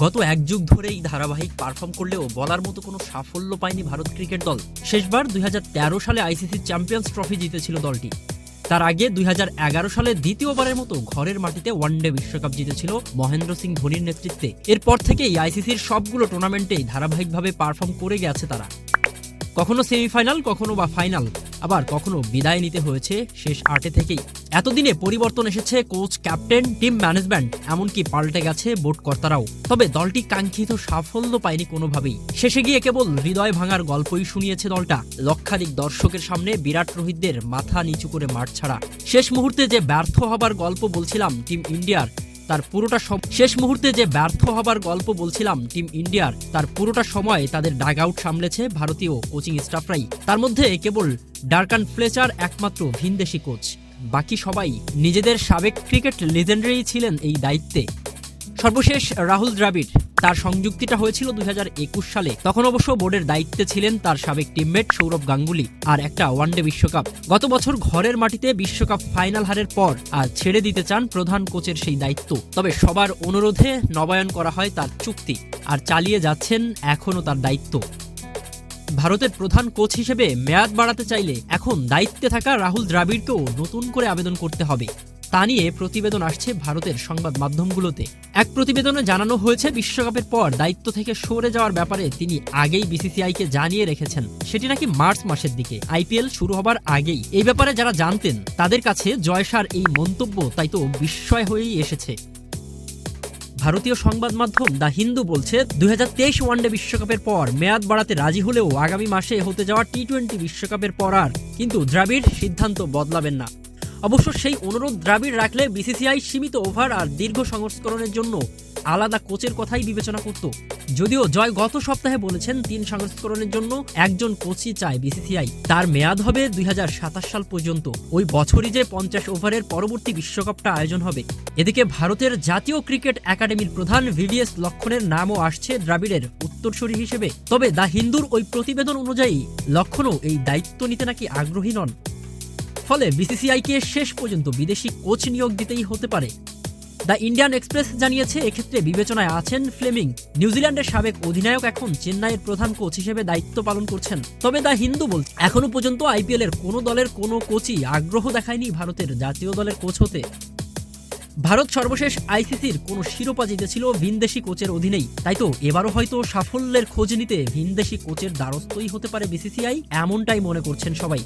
গত এক যুগ ধরেই ধারাবাহিক পারফর্ম করলেও বলার মতো কোনো সাফল্য পায়নি ভারত ক্রিকেট দল। শেষবার 2013 সালে আইসিসি চ্যাম্পিয়ন্স ট্রফি জিতেছিল দলটি। তার আগে 2011 সালে দ্বিতীয়বারের মতো ঘরের মাটিতে ওয়ানডে বিশ্বকাপ জিতেছিল মহেন্দ্র সিং ধোনির নেতৃত্বে। এরপর থেকেই আইসিসির সবগুলো টুর্নামেন্টেই ধারাবাহিকভাবে পারফর্ম করে গেছে তারা। কখনো সেমিফাইনাল, কখনো বা ফাইনাল, আবার কখনো বিদায় নিতে হয়েছে শেষ 8 থেকেই। এতদিনে পরিবর্তন এসেছে কোচ, ক্যাপ্টেন, টিম ম্যানেজমেন্ট, এমনকি পাল্টে গেছে বোর্ড কর্তারাও। তবে দলটি কাঙ্ক্ষিত সাফল্য পায়নি কোনোভাবেই। শেষে গিয়ে কেবল হৃদয় ভাঙার গল্পই শুনিয়েছে দলটা। লক্ষাধিক দর্শকের সামনে বিরাট রোহিতদের মাথা নিচু করে মাঠ ছাড়া। শেষ মুহূর্তে যে ব্যর্থ হবার গল্প বলছিলাম টিম ইন্ডিয়ার, তার পুরোটা সময় তাদের ডাগ আউট সামলেছে ভারতীয় কোচিং স্টাফরাই। তার মধ্যে কেবল ডারকান ফ্লেচার একমাত্র ভিনদেশি কোচ, বাকি সবাই নিজেদের সাবেক ক্রিকেট লেজেন্ডারি ছিলেন এই দায়িত্বে। সর্বশেষ রাহুল দ্রাবিড়, তার সংযুক্তিটা হয়েছিল 2021 সালে। তখন অবশ্য বোর্ডের দায়িত্বে ছিলেন তার সাবেক টিমমেট সৌরভ গাঙ্গুলি আর একটা ওয়ানডে বিশ্বকাপ। গত বছর ঘরের মাটিতে বিশ্বকাপ ফাইনাল হারের পর আর ছেড়ে দিতে চান প্রধান কোচের সেই দায়িত্ব। তবে সবার অনুরোধে নবায়ন করা হয় তার চুক্তি, আর চালিয়ে যাচ্ছেন এখনও তার দায়িত্ব। ভারতের প্রধান কোচ হিসেবে মেয়াদ বাড়াতে চাইলে এখন দায়িত্বে থাকা রাহুল দ্রাবিড়কেও নতুন করে আবেদন করতে হবে। তা নিয়ে প্রতিবেদন আসছে ভারতের সংবাদ মাধ্যমগুলোতে। এক প্রতিবেদনে জানানো হয়েছে, বিশ্বকাপের পর দায়িত্ব থেকে সরে যাওয়ার ব্যাপারে তিনি আগেই বিসিসিআইকে জানিয়ে রেখেছেন। সেটি নাকি মার্চ মাসের দিকে, আইপিএল শুরু হবার আগেই। এই ব্যাপারে যারা জানতেন তাদের কাছে জয়সার এই মন্তব্য তাই তো বিস্ময় হয়েই এসেছে। ভারতীয় সংবাদ মাধ্যম দ্য হিন্দু বলছে, 2023 ওয়ানডে বিশ্বকাপের পর মেয়াদ বাড়াতে রাজি হলেও আগামী মাসে হতে যাওয়া টি-20 বিশ্বকাপের পর আর কিন্তু দ্রাবিড় সিদ্ধান্ত বদলাবেন না। অবশ্য সেই অনুরোধ দ্রাবিড় রাখলে বিসিসিআই সীমিত ওভার আর দীর্ঘ সংস্করণের জন্য আলাদা কোচের কথাই বিবেচনা করত। যদিও জয় গত সপ্তাহে বলেছেন 3 সংস্করণের জন্য একজন কোচই চায় বিসিসিআই। তার মেয়াদ হবে 2027 সাল পর্যন্ত। ওই বছরই যে 50 ওভারের পরবর্তী বিশ্বকাপটা আয়োজন হবে। এদিকে ভারতের জাতীয় ক্রিকেট একাডেমির প্রধান ভিভিএস লক্ষ্মণের নামও আসছে দ্রাবিড়ের উত্তরসূরি হিসেবে। তবে দ্য হিন্দুর ওই প্রতিবেদন অনুযায়ী লক্ষ্মণও এই দায়িত্ব নিতে নাকি আগ্রহী নন। ফলে বিসিসিআইকে শেষ পর্যন্ত বিদেশি কোচ নিয়োগ দিতেই হতে পারে। দ্য ইন্ডিয়ান এক্সপ্রেস জানিয়েছে, এক্ষেত্রে বিবেচনায় আছেন ফ্লেমিং। নিউজিল্যান্ডের সাবেক অধিনায়ক এখন চেন্নাইয়ের প্রধান কোচ হিসেবে দায়িত্ব পালন করছেন। তবে দ্য হিন্দু বলছে, এখনো পর্যন্ত আইপিএল এর কোনো দলের কোনো কোচই আগ্রহ দেখায়নি ভারতের জাতীয় দলের কোচ হতে। ভারত সর্বশেষ আইসিসির কোনো শিরোপা জিতেছিল ভিনদেশি কোচের অধীনেই। তাই তো এবারও হয়তো সাফল্যের খোঁজ নিতে ভিনদেশি কোচের দ্বারস্থই হতে পারে বিসিসিআই, এমনটাই মনে করছেন সবাই।